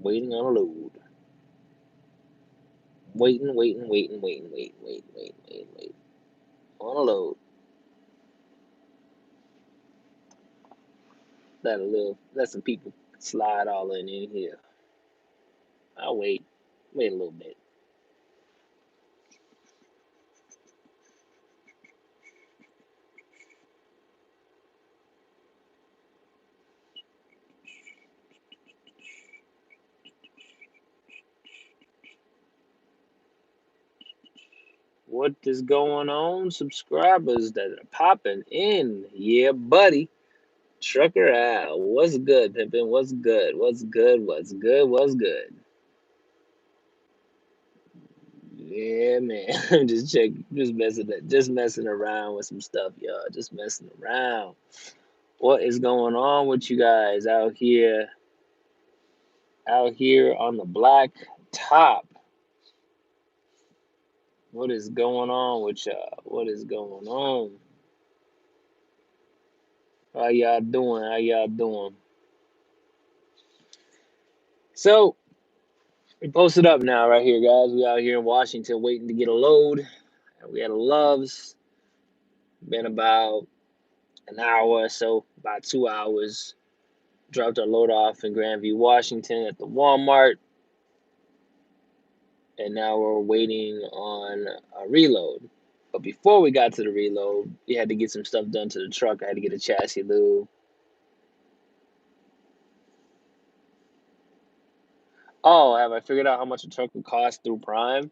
Waiting on a load. Waiting. On a load. Let some people slide all in here. I'll wait. Wait a little bit. What is going on, subscribers that are popping in? Yeah, buddy. Trucker Al. What's good, Pimpin? What's good? What's good? What's good? What's good? Yeah, man. I'm just messing around with some stuff, y'all. Just messing around. What is going on with you guys out here on the black top? What is going on with y'all? What is going on? How y'all doing? How y'all doing? So we posted up now right here, guys. We out here in Washington waiting to get a load. And we had a Loves. Been about an hour or so, about 2 hours. Dropped our load off in Grandview, Washington at the Walmart. And now we're waiting on a reload. But before we got to the reload, we had to get some stuff done to the truck. I had to get a chassis lube. Oh, have I figured out how much a truck would cost through Prime?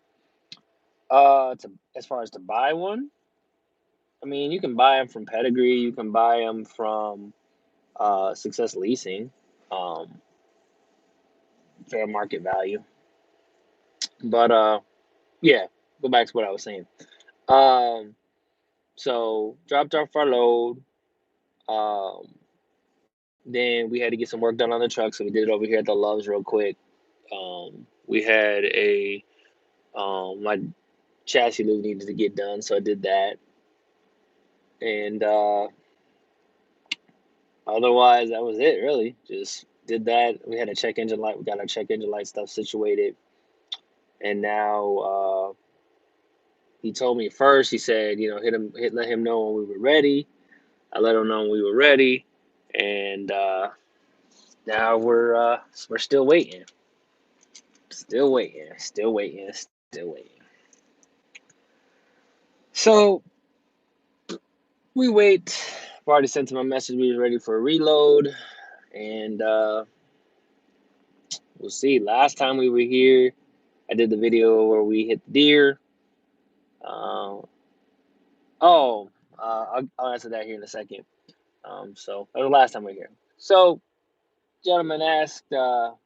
As far as to buy one, I mean, you can buy them from Pedigree. You can buy them from Success Leasing, um, fair market value. But yeah, go back to what I was saying. Um, so dropped off our load. Um, then we had to get some work done on the truck, so we did it over here at the Loves real quick. We had my chassis lube needed to get done, so I did that. And otherwise, that was it, really. Just did that. We had a check engine light. We got our check engine light stuff situated. And now he told me first, he said, let him know when we were ready. I let him know when we were ready. And now we're still waiting. Still waiting. Still waiting. Still waiting. So we wait. I've already sent him a message. We were ready for a reload. And we'll see. Last time we were here, I did the video where we hit the deer. I'll answer that here in a second. So that was the last time we were here. So, gentleman asked, how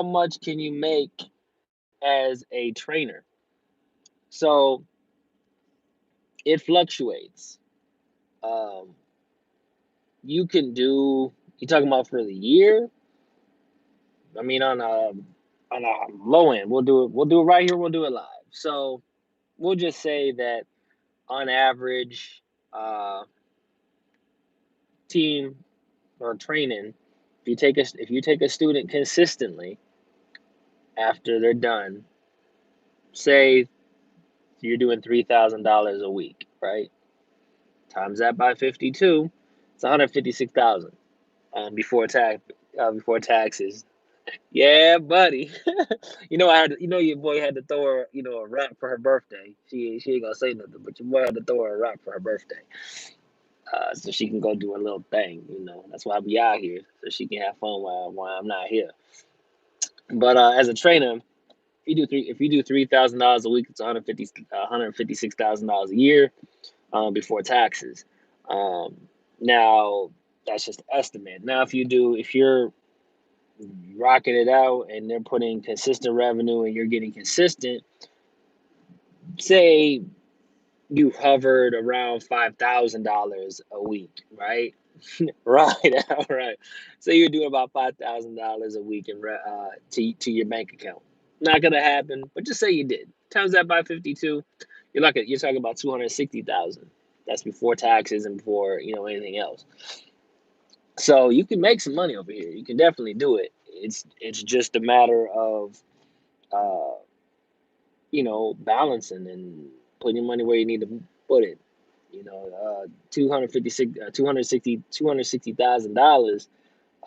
much can you make as a trainer? So it fluctuates. Um, you can do. You talking about for the year? I mean, on a low end, we'll do it. We'll do it right here. We'll do it live. So we'll just say that on average, team or training, if you take a student consistently after they're done, say you're doing $3,000 a week, right? Times that by 52, it's 156,000 before taxes. Yeah, buddy. Your boy had to throw her, a wrap for her birthday. She ain't gonna say nothing, but your boy had to throw her a wrap for her birthday, so she can go do her little thing. That's why I be out here, so she can have fun while I'm not here. But as a trainer, if you do $3,000 a week, it's 156,000 dollars a year, before taxes. Um, Now that's just estimate. Now if you're rocking it out and they're putting consistent revenue and you're getting consistent, say you hovered around $5,000 a week, right? Right, all right. So you're doing about $5,000 a week to your bank account. Not gonna happen, but just say you did. Times that by 52, you're talking about 260,000. That's before taxes and before anything else. So you can make some money over here. You can definitely do it. It's just a matter of uh, balancing and putting your money where you need to put it. 256, 260,000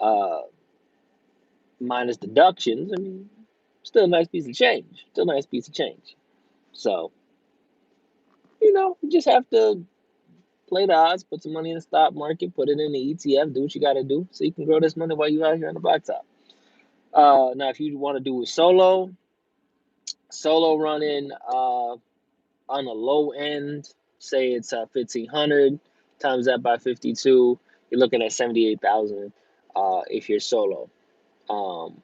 uh, minus deductions. I mean, still a nice piece of change. Still a nice piece of change. So, you just have to play the odds, put some money in the stock market, put it in the ETF, do what you got to do so you can grow this money while you out here on the blacktop. Now, if you want to do it solo running on the low end, say it's 1,500 times that by 52, you're looking at 78,000 if you're solo. Um,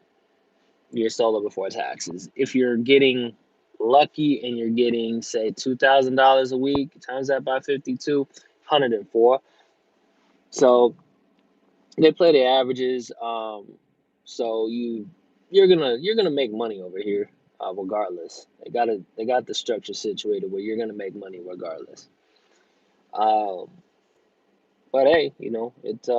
you're solo before taxes. If you're getting lucky and you're getting say $2,000 a week, times that by 52, 104. So they play the averages. So you're gonna make money over here, regardless. They got the structure situated where you're gonna make money regardless. Um, but hey, it's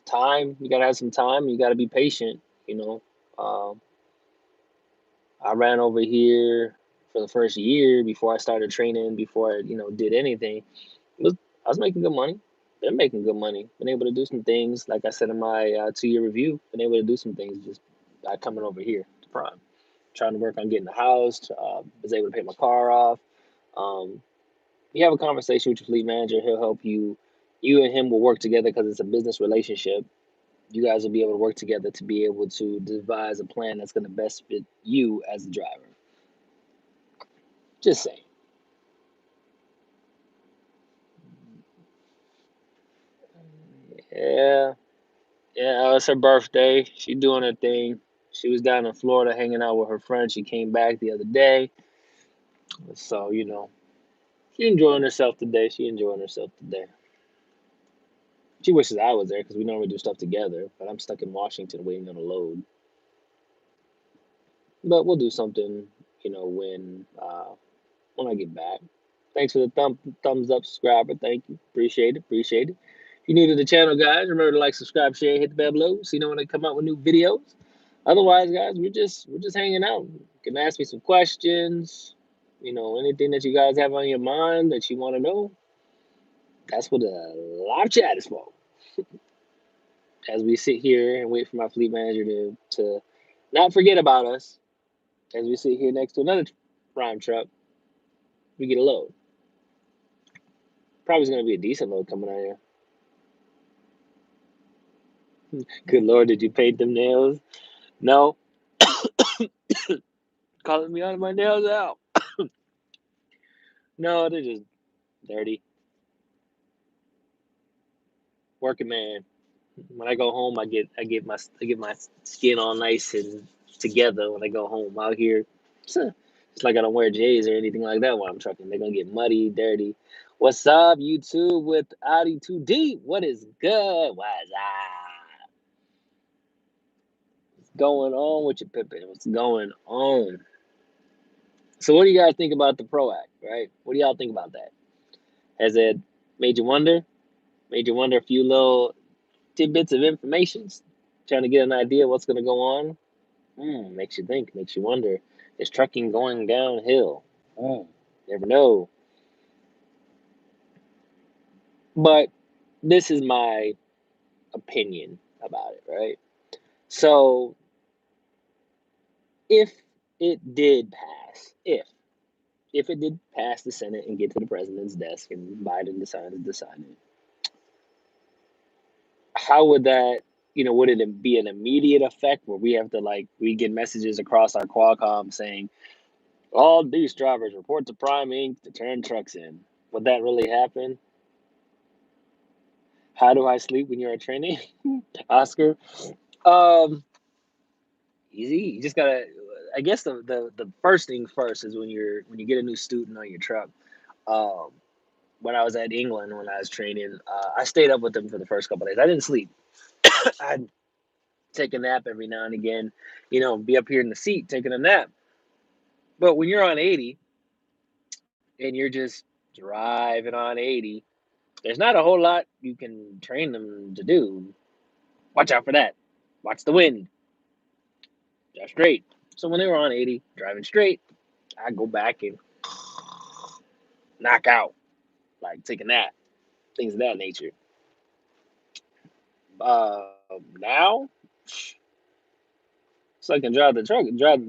time. You gotta have some time. You gotta be patient. You know, um, I ran over here for the first year before I started training. Before I did anything, I was making good money. Been making good money. Been able to do some things, like I said in my 2-year review. Been able to do some things just by coming over here to Prime. Trying to work on getting a house. Was able to pay my car off. Um, you have a conversation with your fleet manager. He'll help you. You and him will work together because it's a business relationship. You guys will be able to work together to be able to devise a plan that's going to best fit you as a driver. Just saying. Yeah, yeah. It's her birthday. She doing her thing. She was down in Florida hanging out with her friends. She came back the other day, so she enjoying herself today. She enjoying herself today. She wishes I was there because we normally do stuff together, but I'm stuck in Washington waiting on a load. But we'll do something, when I get back. Thanks for the thumbs up, subscriber. Thank you. Appreciate it. Appreciate it. If you're new to the channel, guys, remember to like, subscribe, share, hit the bell below so you know when I come out with new videos. Otherwise, guys, we're just hanging out. You can ask me some questions. Anything that you guys have on your mind that you want to know. That's what the live chat is for. As we sit here and wait for my fleet manager to not forget about us, as we sit here next to another prime truck, we get a load. Probably going to be a decent load coming out here. Good Lord, did you paint them nails? No. Calling me out of my nails out. No, they're just dirty. Working man. When I go home, I get my skin all nice and together when I go home. Out here, it's like I don't wear J's or anything like that while I'm trucking. They're gonna get muddy, dirty. What's up, YouTube with Audi 2D? What is good? What's up? What's going on with your Pippin? What's going on? So, what do you guys think about the Pro Act? Right? What do y'all think about that? Has it made you wonder? Made you wonder a few little tidbits of information? Trying to get an idea of what's gonna go on? Makes you think, makes you wonder. Is trucking going downhill? Never know. But this is my opinion about it, right? So if it did pass, if it did pass the Senate and get to the president's desk and Biden decided to sign it, how would that, would it be an immediate effect where we have to we get messages across our Qualcomm saying all these drivers report to Prime Inc. to turn trucks in? Would that really happen? How do I sleep when you're at training? Oscar. Um, Easy. You just gotta. I guess the first thing first is when you get a new student on your truck. Um, when I was at England when I was training, I stayed up with them for the first couple of days. I didn't sleep. I'd take a nap every now and again. Be up here in the seat taking a nap. But when you're on 80 and you're just driving on 80, there's not a whole lot you can train them to do. Watch out for that. Watch the wind. drive straight. So when they were on 80, driving straight, I go back and knock out, like take a nap, things of that nature. Now, so I can drive the truck, drive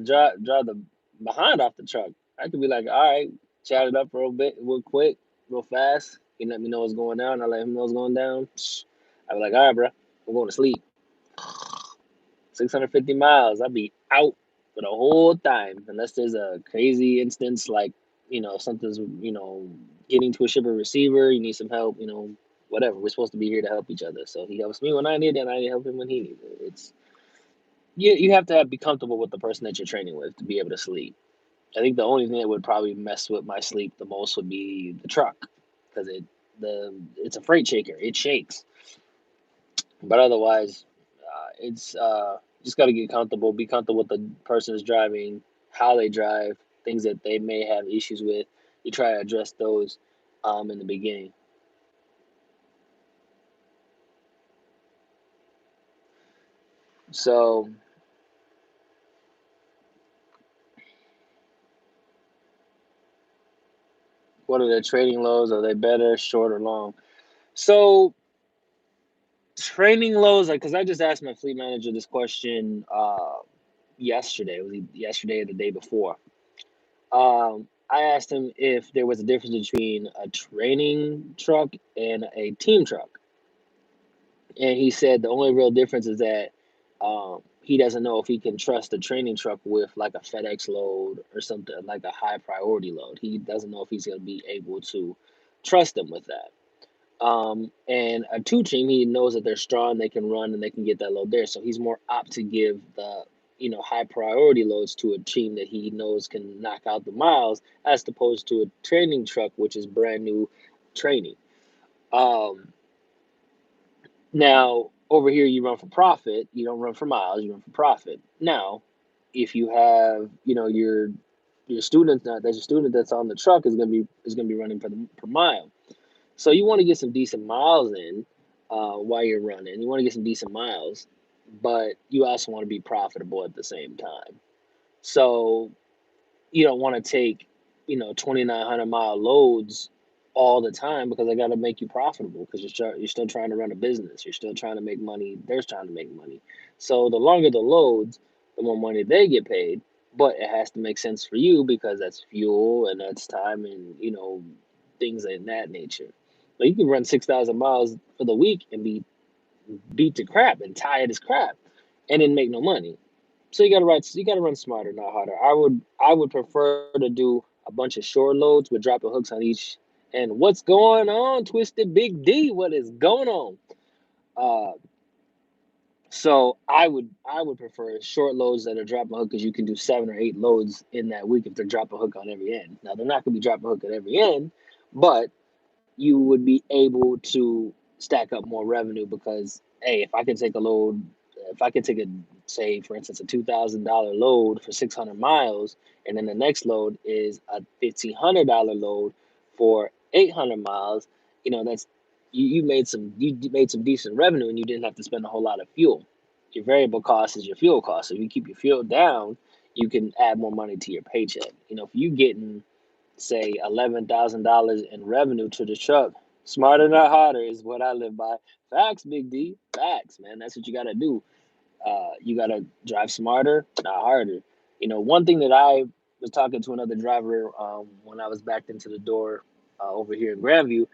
the behind off the truck. I could be like, all right, chat it up real bit, real quick, real fast. He let me know what's going down. I let him know what's going down. I be like, all right, bro, I'm going to sleep. 650 miles. I'll be out for the whole time, unless there's a crazy instance like, something's, getting to a shipper receiver. You need some help, whatever. We're supposed to be here to help each other. So he helps me when I need it, and I help him when he needs it. It's you have to be comfortable with the person that you're training with to be able to sleep. I think the only thing that would probably mess with my sleep the most would be the truck, because it's a freight shaker. It shakes. But otherwise, it's just got to get comfortable, be comfortable with the person is driving, how they drive, things that they may have issues with. You try to address those in the beginning. So, what are the trading lows? Are they better, short, or long? So, training lows, like, because I just asked my fleet manager this question yesterday. It was yesterday or the day before. I asked him if there was a difference between a training truck and a team truck. And he said the only real difference is that he doesn't know if he can trust a training truck with like a FedEx load or something like a high priority load. He doesn't know if he's going to be able to trust them with that. And a two team, he knows that they're strong, they can run, and they can get that load there. So he's more apt to give the high priority loads to a team that he knows can knock out the miles, as opposed to a training truck, which is brand new training. Um, Now, over here, you run for profit. You don't run for miles. You run for profit. Now, if you have, your student that's a student that's on the truck is gonna be running for the per mile. So you want to get some decent miles in while you're running. You want to get some decent miles, but you also want to be profitable at the same time. So you don't want to take 2,900-mile loads all the time, because they got to make you profitable, because you're still trying to run a business, you're still trying to make money, they're trying to make money. So the longer the loads, the more money they get paid, but it has to make sense for you, because that's fuel and that's time and things of that nature. But you can run 6,000 miles for the week and be beat to crap and tired as crap, and then make no money. So you gotta run smarter, not harder. I would prefer to do a bunch of short loads with dropping hooks on each. And what's going on, Twisted Big D? What is going on? Uh, so I would prefer short loads that are dropping hook, because you can do 7 or 8 loads in that week if they're dropping hook on every end. Now they're not gonna be dropping hook at every end, but you would be able to stack up more revenue, because hey, if I could take a, say for instance, a $2,000 load for 600 miles, and then the next load is a $1,500 load for 800 miles, that's you made some decent revenue, and you didn't have to spend a whole lot of fuel. Your variable cost is your fuel cost. So if you keep your fuel down, you can add more money to your paycheck. If you getting, say, $11,000 in revenue to the truck. Smarter, not harder, is what I live by. Facts, Big D. Facts, man. That's what you gotta do. You gotta drive smarter, not harder. One thing that I was talking to another driver when I was backed into the door over here in Grandview,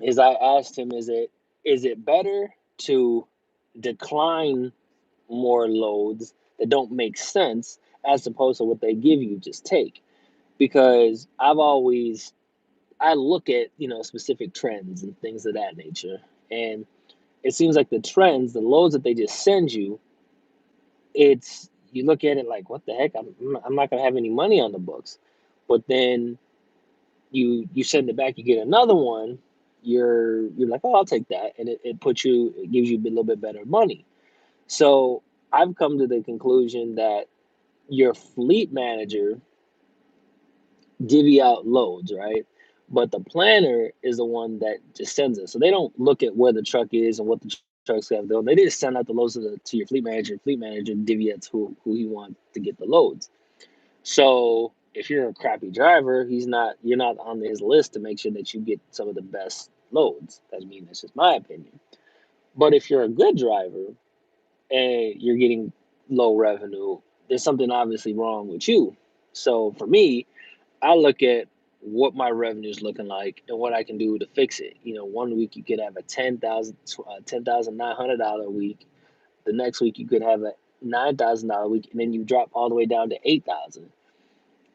is I asked him, is it better to decline more loads that don't make sense, as opposed to what they give you just take? Because I look at specific trends and things of that nature, and it seems like the trends, the loads that they just send you, it's you look at it like, what the heck? I'm not gonna have any money on the books, but then you send it back, you get another one, you're like, oh, I'll take that, and it gives you a little bit better money. So I've come to the conclusion that your fleet manager divvy out loads, right? But the planner is the one that just sends it. So they don't look at where the truck is and what the trucks have though. They just send out the loads to your fleet manager. Fleet manager divvies who he wants to get the loads. So if you're a crappy driver, you're not on his list to make sure that you get some of the best loads. That's just my opinion. But if you're a good driver and you're getting low revenue, there's something obviously wrong with you. So for me, I look at what my revenue is looking like and what I can do to fix it. You know, one week you could have a $10,900 week. The next week you could have a $9,000 week, and then you drop all the way down to 8,000.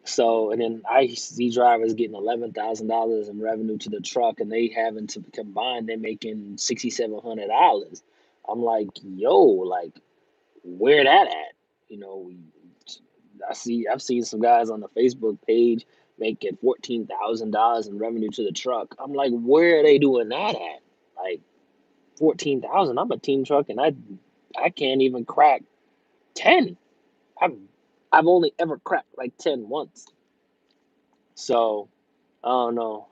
So, and then I see drivers getting $11,000 in revenue to the truck, and they having to combine, they're making $6,700. I'm like, yo, like, where that at? You know, I've seen some guys on the Facebook page making $14,000 in revenue to the truck. I'm like, where are they doing that at? Like 14,000. I'm a team truck, and I can't even crack 10. I've I've only ever cracked like 10 once. So I don't know.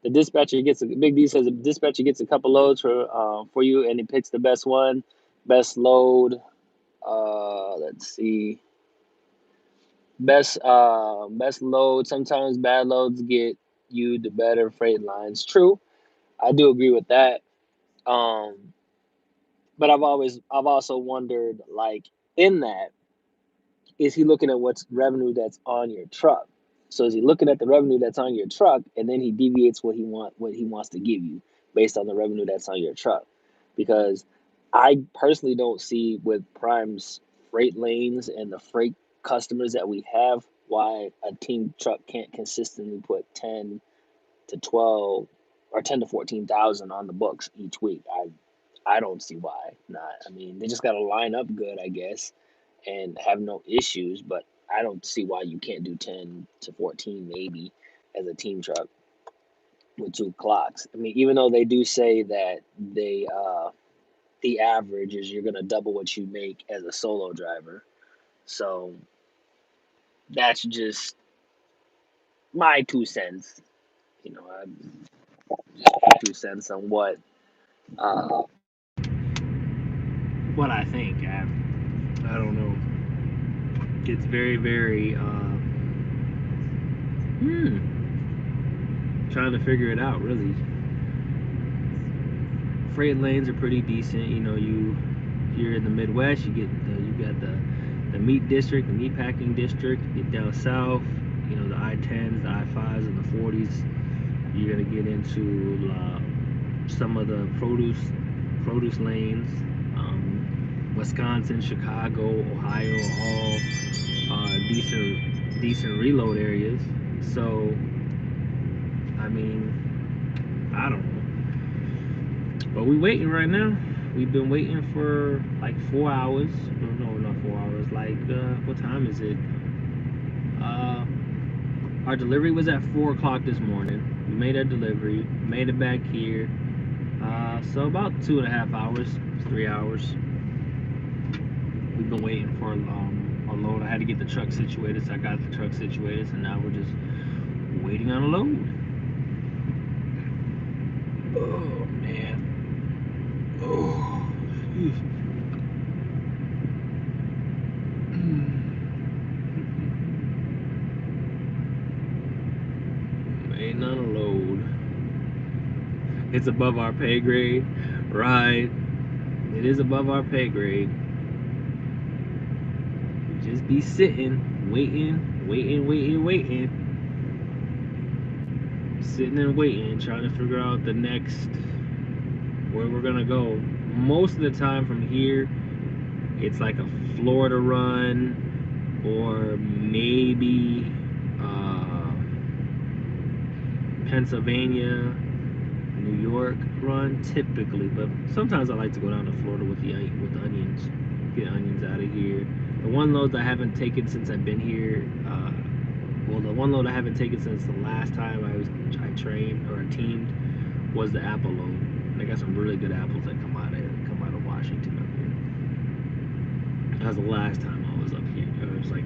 The dispatcher gets a Big D says the dispatcher gets a couple loads for you, and he picks the best one, best load. Let's see, best load. Sometimes bad loads get you the better freight lines. True, I do agree with that. Um, but I've also wondered, like, in that, is he looking at what's revenue that's on your truck? So is he looking at the revenue that's on your truck, and then he deviates what he wants to give you based on the revenue that's on your truck? Because I personally don't see with Prime's freight lanes and the freight customers that we have why a team truck can't consistently put 10 to 12 or 10 to 14,000 on the books each week. I don't see why not. I mean, they just got to line up good, I guess, and have no issues. But I don't see why you can't do 10 to 14 maybe as a team truck with two clocks. I mean, even though they do say that the average is you're gonna double what you make as a solo driver. So that's just my 2 cents. You know, just my 2 cents on uh, what I think. I don't know. It's very, very trying to figure it out, really. Freight lanes are pretty decent. You know, here in the Midwest, you got the meat district, the meat packing district. You get down south, you know, the I-10s, the I-5s, and the 40s. You're gonna get into some of the produce lanes. Wisconsin, Chicago, Ohio, all decent reload areas. So, I mean, I don't know. But we waiting right now. We've been waiting for like 4 hours. No, not 4 hours. Like, what time is it? Our delivery was at 4 o'clock this morning. We made our delivery, made it back here. So about 2.5 hours, 3 hours. We've been waiting for a load. I had to get the truck situated, so I got the truck situated. So now we're just waiting on a load. Oh man. Oh. Waiting on a load. It's above our pay grade, right? It is above our pay grade. Just be sitting, waiting. Sitting and waiting, trying to figure out the next where we're gonna go. Most of the time from here, it's like a Florida run or maybe Pennsylvania, New York run typically, but sometimes I like to go down to Florida with onions, get onions out of here. The one load I haven't taken since I've been here, the one load I haven't taken since the last time I trained or teamed was the apple load. And I got some really good apples that come out of Washington up here. That was the last time I was up here. It was like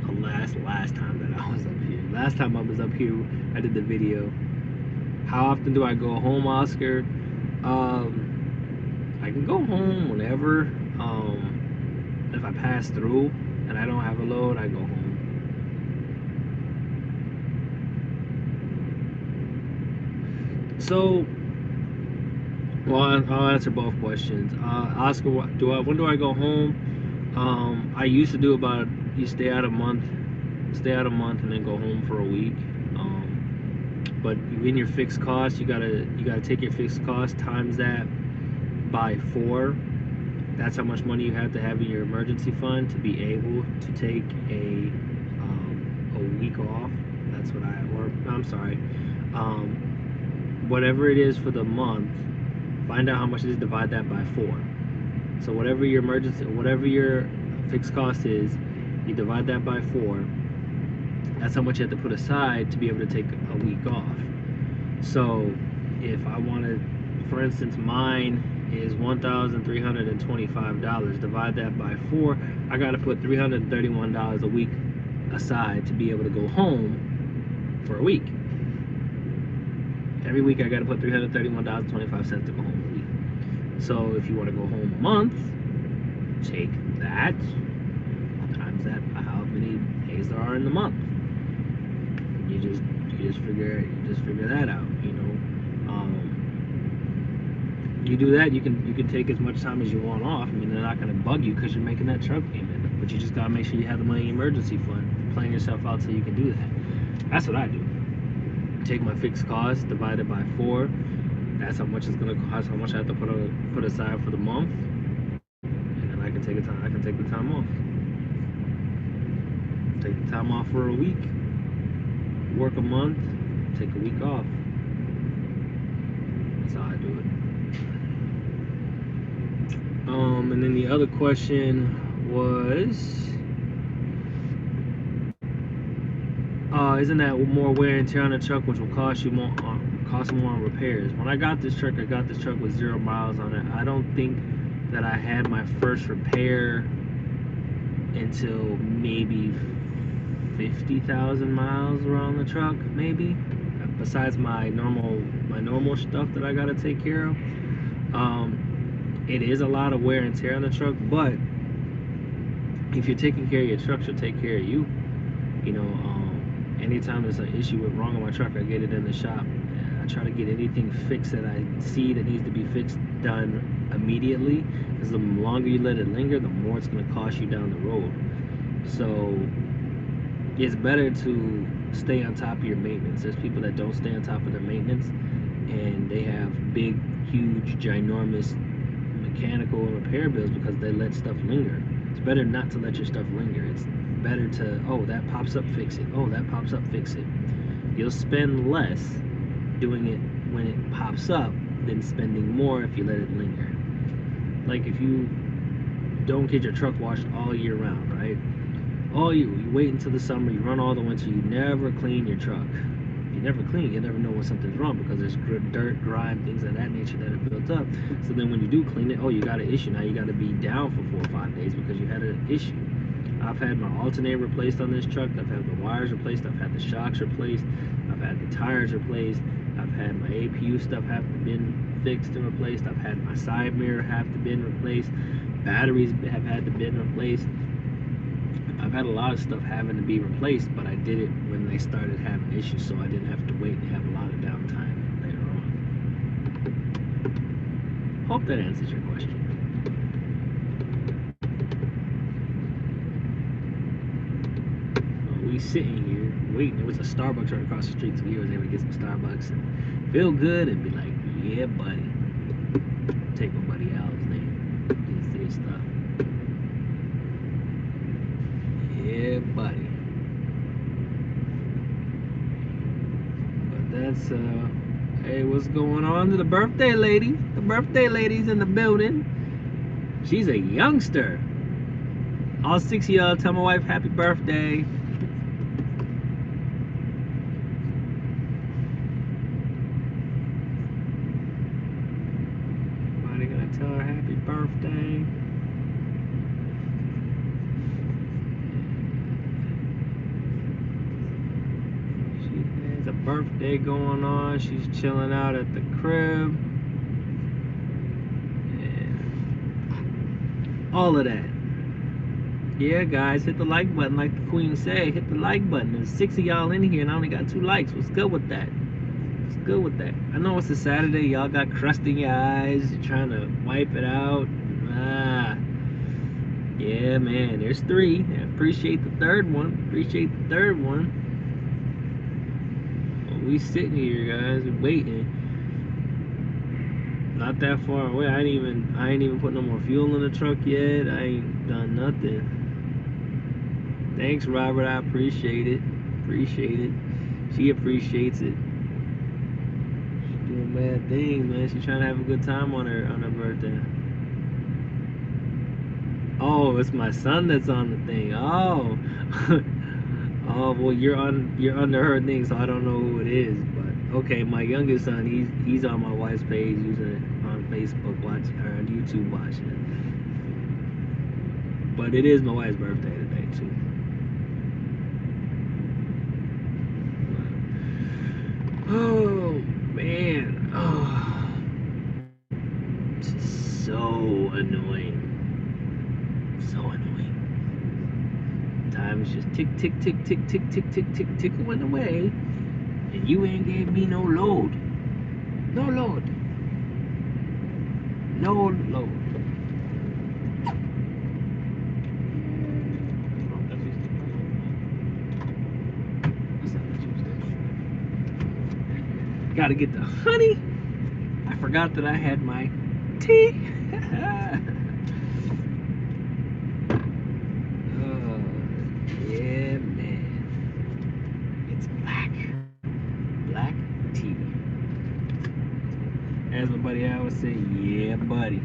the last time that I was up here. Last time I was up here, I did the video. How often do I go home, Oscar? I can go home whenever. If I pass through and I don't have a load, I go home. So, well, I'll answer both questions. Oscar, when do I go home? I used to do about, you stay out a month, and then go home for a week. But in your fixed cost, you gotta take your fixed cost, times that by 4. That's how much money you have to have in your emergency fund to be able to take a week off. That's what I'm sorry, whatever it is for the month. Find out how much it is, divide that by 4. So whatever your fixed cost is, you divide that by 4. That's how much you have to put aside to be able to take a week off. So if I wanted, for instance, mine is $1,325. Divide that by 4. I got to put $331 a week aside to be able to go home for a week. Every week I got to put $331.25 to go home a week. So if you want to go home a month, take that times that by how many days there are in the month. You just figure that out. You do that, you can take as much time as you want off. I mean, they're not going to bug you because you're making that truck payment, but you just got to make sure you have the money in your emergency fund. Plan yourself out so you can do that. That's what I do. Take my fixed cost, divide it by 4. That's how much it's going to cost, how much I have to put aside for the month, and then I can take the time off. Take the time off for a week, work a month, take a week off. That's how I do it. And then the other question was, isn't that more wear and tear on the truck, which will cost more on repairs? When I got this truck with 0 miles on it. I don't think that I had my first repair until maybe 50,000 miles around the truck, maybe. Besides my normal stuff that I gotta take care of. It is a lot of wear and tear on the truck, but if you're taking care of your truck, she'll take care of you. Anytime there's an issue wrong with my truck, I get it in the shop. I try to get anything fixed that I see that needs to be fixed done immediately, because the longer you let it linger, the more it's going to cost you down the road. So it's better to stay on top of your maintenance. There's people that don't stay on top of their maintenance, and they have big, huge, ginormous mechanical and repair bills because they let stuff linger. It's better not to let your stuff linger. It's better to, oh, that pops up, fix it. Oh, that pops up, fix it. You'll spend less doing it when it pops up than spending more if you let it linger. Like if you don't get your truck washed all year round, right? You wait until the summer, you run all the winter, you never clean your truck. You never clean, you never know when something's wrong because there's dirt, grime, things of that nature that are built up. So then when you do clean it, you got an issue. Now you got to be down for 4 or 5 days because you had an issue. I've had my alternator replaced on this truck. I've had the wires replaced. I've had the shocks replaced. I've had the tires replaced. I've had my APU stuff have to been fixed and replaced. I've had my side mirror have to been replaced. Batteries have had to been replaced. I've had a lot of stuff having to be replaced, but I did it when they started having issues, so I didn't have to wait and have a lot of downtime later on. Hope that answers your question. We sitting here waiting. There was a Starbucks right across the street, so we was able to get some Starbucks and feel good and be like, yeah, buddy. Take my buddy Al's name. Just say stuff. Yeah, buddy. But that's hey, what's going on to the birthday lady? The birthday lady's in the building. She's a youngster. All 6 of y'all tell my wife happy birthday. Tell her happy birthday. She has a birthday going on. She's chilling out at the crib. And All of that. Yeah, guys, hit the like button like the queen said. Hit the like button. There's 6 of y'all in here and I only got 2 likes. What's good with that? What's good with that? I know it's a Saturday. Y'all got crust in your eyes. You're trying to wipe it out. Yeah, man. There's 3. I appreciate the third one. Appreciate the third one. Well, we sitting here, guys, waiting. Not that far away. I ain't even put no more fuel in the truck yet. I ain't done nothing. Thanks, Robert. I appreciate it. Appreciate it. She appreciates it. She's doing bad things, man. She's trying to have a good time on her birthday. Oh, it's my son that's on the thing. Oh. Oh, well, you're under her thing, so I don't know who it is. But okay, my youngest son, he's on my wife's page, using it on Facebook, watching or on YouTube watching it. But it is my wife's birthday today too. Oh man, oh, this is so annoying. So annoying. Time is just tick, tick, tick, tick, tick, tick, tick, tick, tickling away, and you ain't gave me no load. No load. No load. Gotta get the honey. I forgot that I had my tea. Yeah, man. It's black. Black tea. As my buddy I would say, yeah, buddy.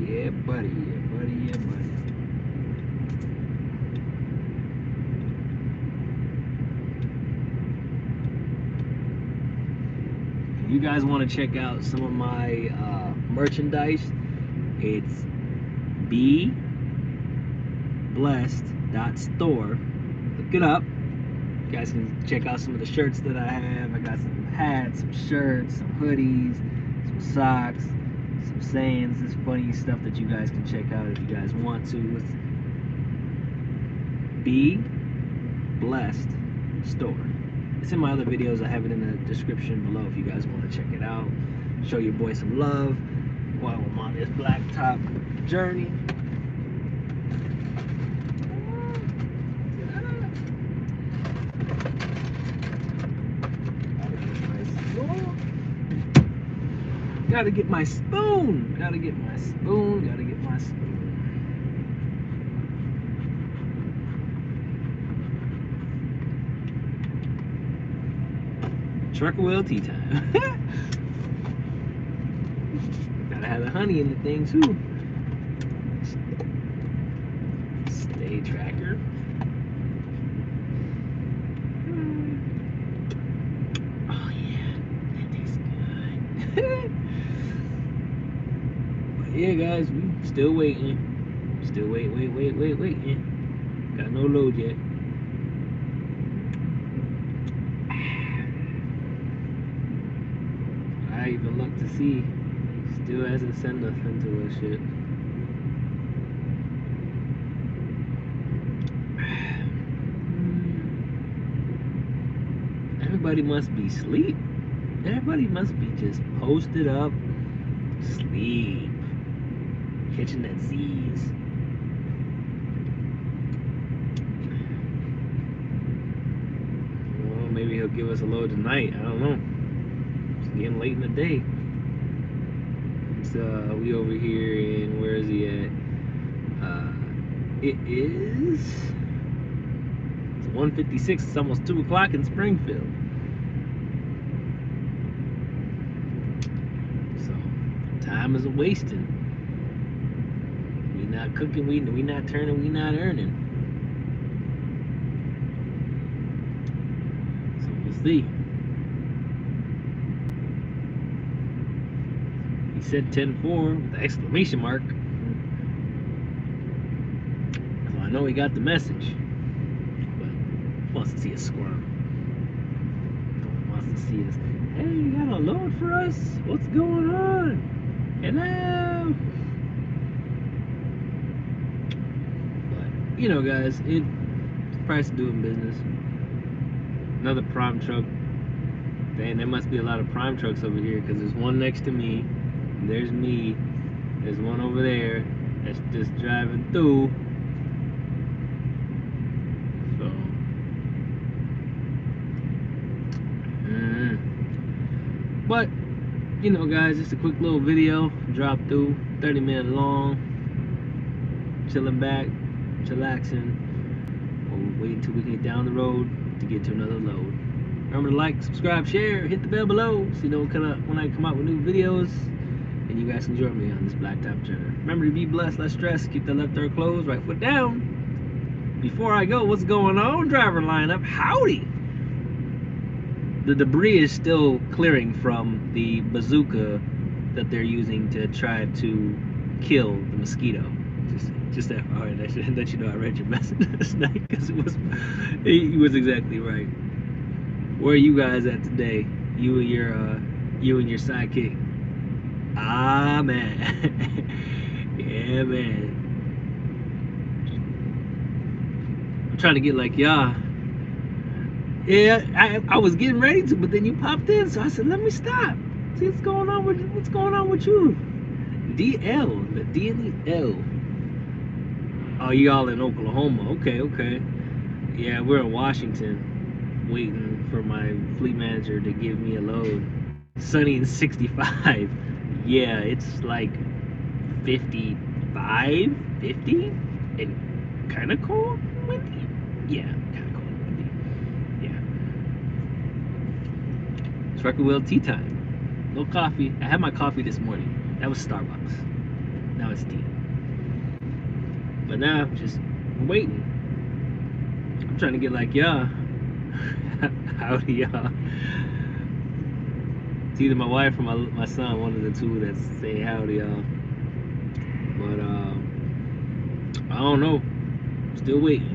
Yeah, buddy. Yeah, buddy. Yeah, buddy. If you guys want to check out some of my merchandise, it's beblessed.store. Look it up. You guys can check out some of the shirts that I have. I got some hats, some shirts, some hoodies, some socks, some sayings. This funny stuff that you guys can check out if you guys want to. It's Be Blessed Store. It's in my other videos. I have it in the description below if you guys want to check it out. Show your boy some love while I'm on this blacktop journey. Gotta get my spoon. Gotta get my spoon. Gotta get my spoon. Trucker wheel tea time. Gotta have the honey in the thing too. Stay tracker. Oh yeah, that tastes good. But yeah, guys, we still waiting. Still waiting. Got no load yet. I even looked to see. Still hasn't sent nothing to us yet. Everybody must be asleep. Everybody must be just posted up, sleep, catching that Z's. Well, maybe he'll give us a load tonight. I don't know. It's getting late in the day. So we over here in, where is he at? It is 1:56. It's almost 2 o'clock in Springfield. So time isn't wasting. We not cooking, we not turning, we not earning. So we'll see. He said 10-4 with the exclamation mark. So I know he got the message. But wants to see us squirm. Wants to see us. Hey, you got a load for us? What's going on? Hello. But you know, guys, it's the price of doing business. Another prime truck. Dang, there must be a lot of prime trucks over here because there's one next to me. And there's me. There's one over there that's just driving through. So, but you know, guys, just a quick little video drop through, 30-minute long, chilling back, chillaxing. We'll wait until we get down the road to get to another load. Remember to like, subscribe, share, hit the bell below so you know when I come out with new videos, and you guys can join me on this blacktop journey. Remember to be blessed, less stress, keep that left door closed, right foot down. Before I go, what's going on, driver lineup? Howdy! The debris is still clearing from the bazooka that they're using to try to kill the mosquito. Just that. All right, I should let you know I read your message last night because he was exactly right. Where are you guys at today? You and your sidekick. Ah, man. Yeah, man. I'm trying to get like y'all. Yeah, I was getting ready to, but then you popped in, so I said, let me stop. See what's going on with you. DL, the D and the L. Oh, you all in Oklahoma? Okay. Yeah, we're in Washington, waiting for my fleet manager to give me a load. Sunny and 65. Yeah, it's like 55, 50, and kind of cold, windy. Yeah, kind of cold, windy. Yeah. It's record wheel tea time. No coffee. I had my coffee this morning. That was Starbucks. Now it's tea. But now I'm just waiting. I'm trying to get like y'all. Howdy, y'all. It's either my wife or my son, one of the two that's saying howdy, y'all. But I don't know. Still waiting.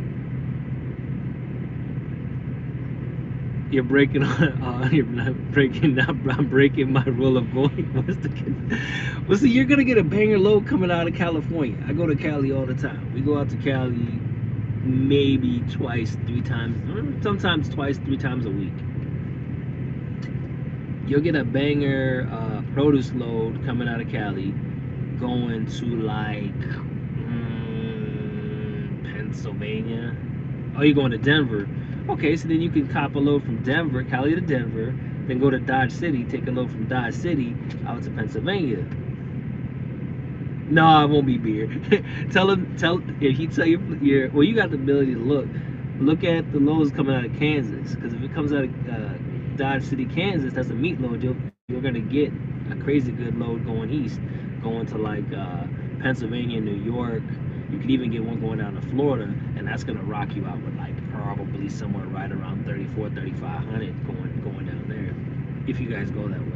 You're breaking on. You're not breaking. I'm breaking my rule of going. Well, see, you're gonna get a banger load coming out of California. I go to Cali all the time. We go out to Cali maybe twice, 3 times, sometimes twice, 3 times a week. You'll get a banger produce load coming out of Cali, going to like Pennsylvania. Oh, you're going to Denver. Okay, so then you can cop a load from Denver, Cali to Denver, then go to Dodge City, take a load from Dodge City out to Pennsylvania. No, it won't be beer. If he tell you, well, you got the ability to look at the loads coming out of Kansas, because if it comes out of Dodge City, Kansas, that's a meat load. You're gonna get a crazy good load going east, going to like Pennsylvania, New York. You could even get one going down to Florida, and that's gonna rock you out with like probably somewhere right around 3,500 going down there, if you guys go that way.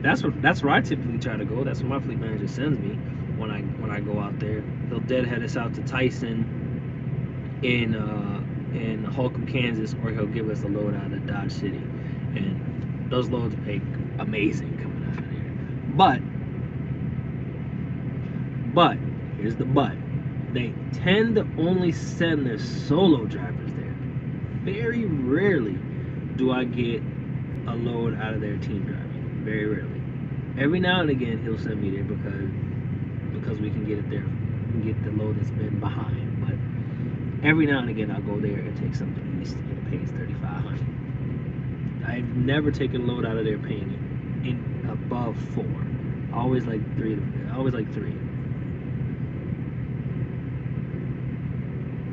That's where I typically try to go. That's where my fleet manager sends me when I go out there. He'll deadhead us out to Tyson in Holcomb, Kansas, or he'll give us a load out of Dodge City, and those loads pay amazing coming out of there. But here's the but. They tend to only send their solo drivers there. Very rarely do I get a load out of their team driving. Very rarely. Every now and again he'll send me there because we can get it there. We can get the load that's been behind. But every now and again I'll go there and take something east and it pays 3,500. I've never taken a load out of there paying it in above 4. Always like 3.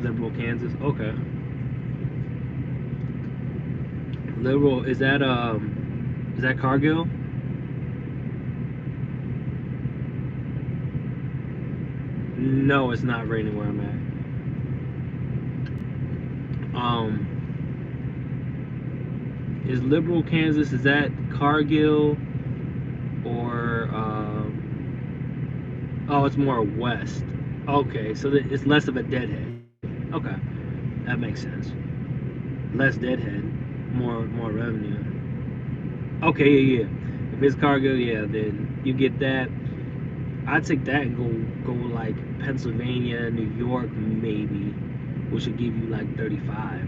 Liberal, Kansas. Okay. Liberal, is that Cargill? No, it's not raining where I'm at. Is Liberal, Kansas, is that Cargill or oh, it's more west. Okay, so it's less of a deadhead. Okay, that makes sense. Less deadhead, more revenue. Okay, yeah. it's cargo, yeah, then you get that. I'd take that and go like Pennsylvania, New York, maybe, which would give you like 35,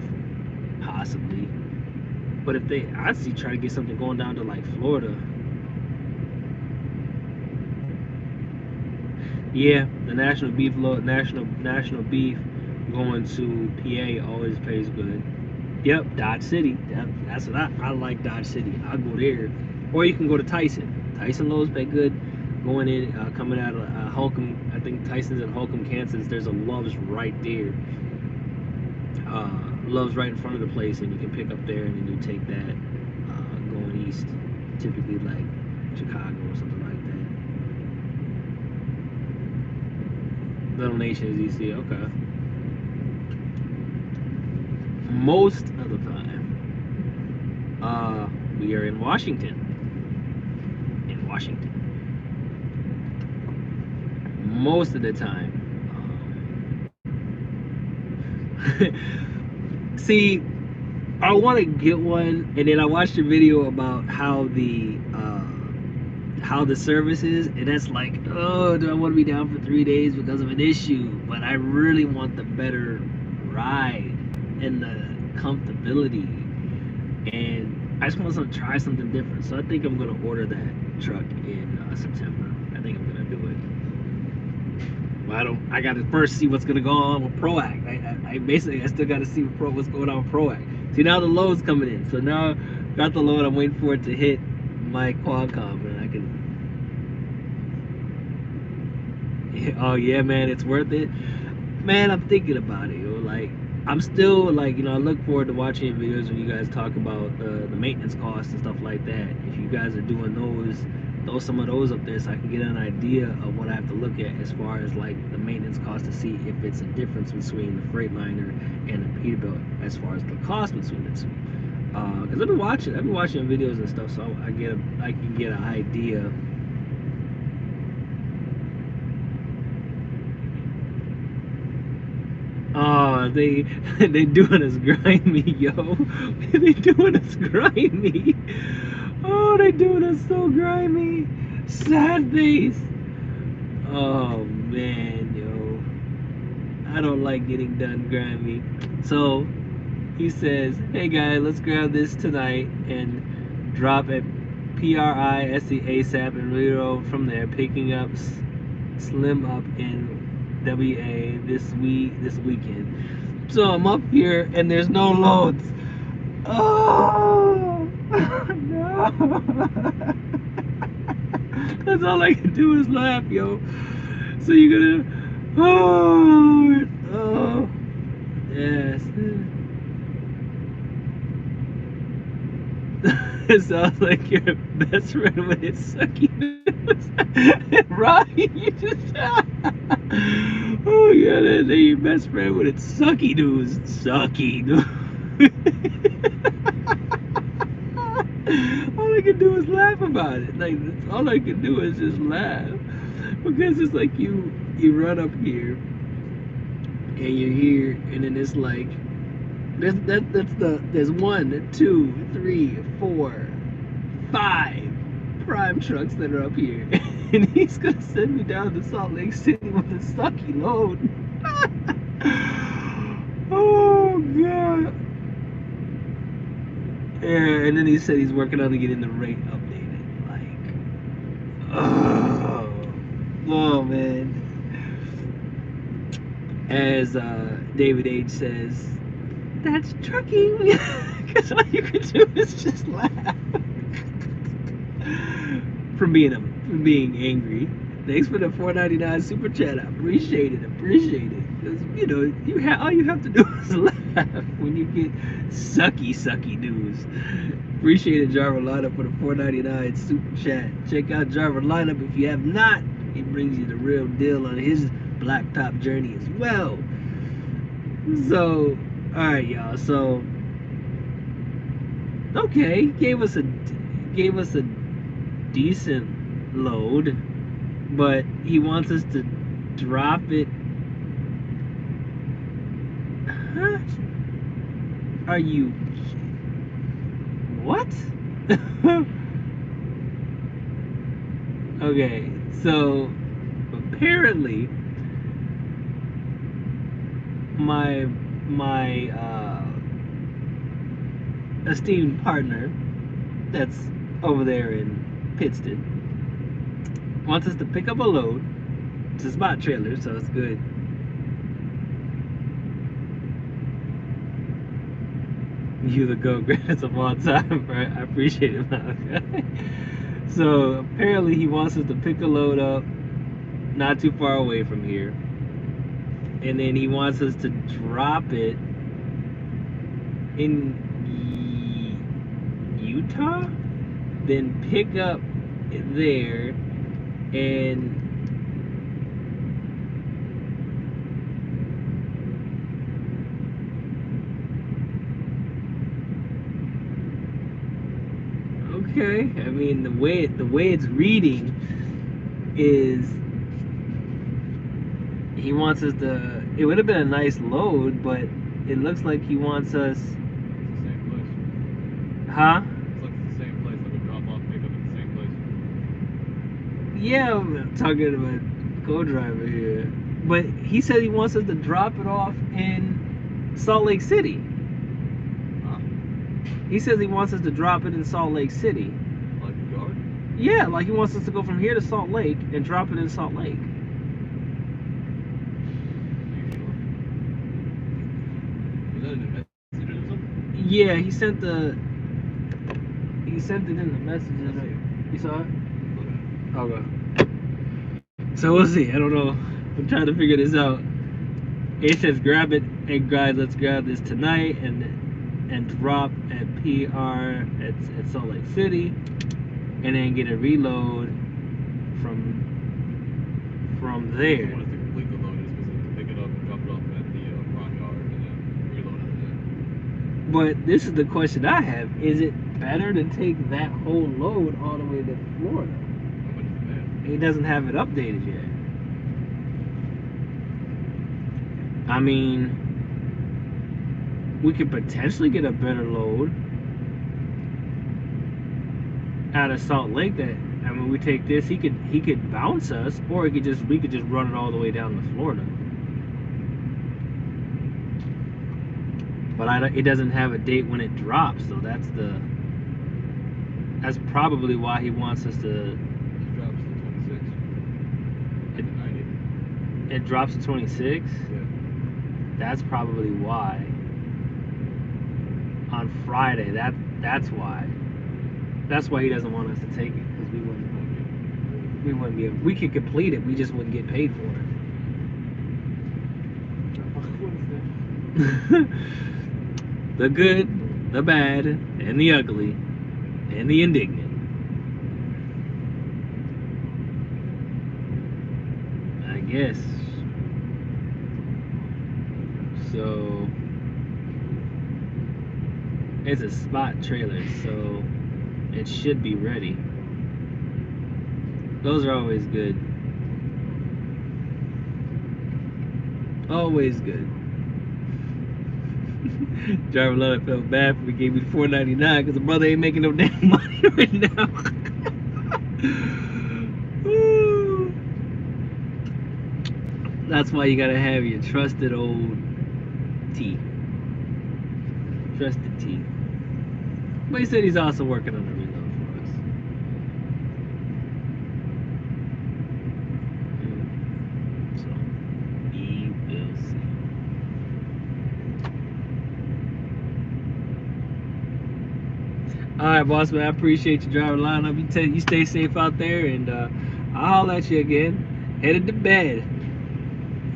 possibly. But if they, I'd see try to get something going down to like Florida. Yeah, the national beef going to PA always pays good. Yep, Dodge City. That's what I like. Dodge City. I'll go there, or you can go to Tyson. Tyson Lowe's pay good. Going in, coming out of Holcomb. I think Tyson's in Holcomb, Kansas. There's a Love's right there. Love's right in front of the place, and you can pick up there, and then you take that going east, typically like Chicago or something like that. Little Nation is EC. Okay. Most of the time, we are in Washington. Most of the time. See, I want to get one, and then I watched a video about how the service is, and that's like, oh, do I want to be down for 3 days because of an issue? But I really want the better ride and the comfortability, and I just want to try something different. So I think I'm gonna order that truck in September. I think I'm gonna do it. Well, I gotta first see what's gonna go on with ProAct. I still gotta see what's going on with ProAct. See, now the load's coming in. So now got the load. I'm waiting for it to hit my Qualcomm, and I can. Oh yeah, man, it's worth it. Man, I'm thinking about it. Like, I'm still like, I look forward to watching videos when you guys talk about the maintenance costs and stuff like that. If you guys are doing those, throw some of those up there so I can get an idea of what I have to look at as far as like the maintenance cost, to see if it's a difference between the Freightliner and the Peterbilt as far as the cost between the two. Because I've been watching videos and stuff, so I can get an idea. Oh, they doing us grimy, yo. They doing us grimy. Oh, they doing us so grimy. Sad face. Oh man, yo. I don't like getting done grimy. So he says, hey guys, let's grab this tonight and drop at PRISE ASAP and reload from there, picking up Slim up in WA this weekend. So I'm up here and there's no loads. Oh no. That's all I can do is laugh, yo. So you're gonna oh yes. It sounds like your best friend when it's sucky news. Right? You just oh yeah, they're your best friend when it's sucky news. Sucky news. All I can do is laugh about it. Like, that's all I can do is just laugh, because it's like you run up here and you're here, and then it's like there's 1, 2, 3, 4, 5 prime trucks that are up here, and he's gonna send me down to Salt Lake City with a sucky load. Oh god. Yeah, and then he said he's working on getting the rate updated. Like, oh man. As David H says, that's trucking. Because all you can do is just laugh. from being angry. Thanks for the $4.99 super chat. I appreciate it. Because all you have to do is laugh when you get sucky news. Appreciate it, Jarver Lineup, for the $4.99 super chat. Check out Jarver Lineup if you have not. He brings you the real deal on his blacktop journey as well. So, all right, y'all. So, okay, gave us a decent load, but he wants us to drop it. Huh? Are you what? Okay, so apparently my esteemed partner that's over there in Pittston wants us to pick up a load. It's a spot trailer, so it's good. You the go greatest of all time, right? I appreciate it, man. So apparently he wants us to pick a load up not too far away from here. And then he wants us to drop it in Utah, then pick up there and okay. I mean the way it's reading is he wants us to. It would have been a nice load, but it looks like he wants us. It's the same place. Huh? It's like the same place, like a drop off, pick up at the same place. Yeah, I'm talking about co-driver here. But he said he wants us to drop it off in Salt Lake City. Huh? He says he wants us to drop it in Salt Lake City. Like a yard? Yeah, like he wants us to go from here to Salt Lake and drop it in Salt Lake. Are you sure? Was that in the message or something? Yeah, he sent it in the messages. You saw it? Okay. So we'll see. I don't know. I'm trying to figure this out. It says grab it, hey guys, let's grab this tonight and drop at PR at Salt Lake City, and then get a reload from I there. want us to complete the load, it's supposed to pick it up and drop it off at the front yard and then reload it there. But this is the question I have: is it better to take that whole load all the way to Florida? How much is that? It doesn't have it updated yet. I mean, we could potentially get a better load out of Salt Lake. That I mean, we take this, he could bounce us, or we could just run it all the way down to Florida. But it doesn't have a date when it drops, so that's probably why he wants us to. It drops to 26. It, 90. it drops to 26. Yeah. That's probably why. On Friday, that's why. That's why he doesn't want us to take it, because we wouldn't be able, we could complete it, we just wouldn't get paid for it. The good, the bad, and the ugly, and the indignant. I guess. So it's a spot trailer, so it should be ready. Those are always good. Always good. Driver Love felt bad for me, gave me the $4.99 because the brother ain't making no damn money right now. Woo. That's why you gotta have your trusted old T. Trusted T. But he said he's also working on a reload for us. So, we will see. Alright, boss man, I appreciate you driving line up. You stay safe out there, and I'll holler at you again. Headed to bed.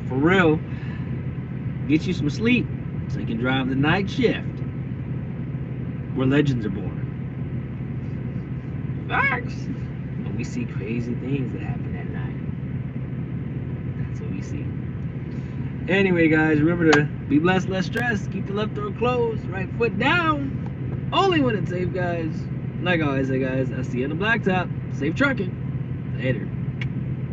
For real. Get you some sleep so you can drive the night shift where legends are born. Facts. And we see crazy things that happen at night. That's what we see. Anyway, guys, remember to be blessed, less stressed. Keep the left door closed, right foot down. Only when it's safe, guys. Like I always say, guys, I'll see you on the blacktop. Safe trucking. Later.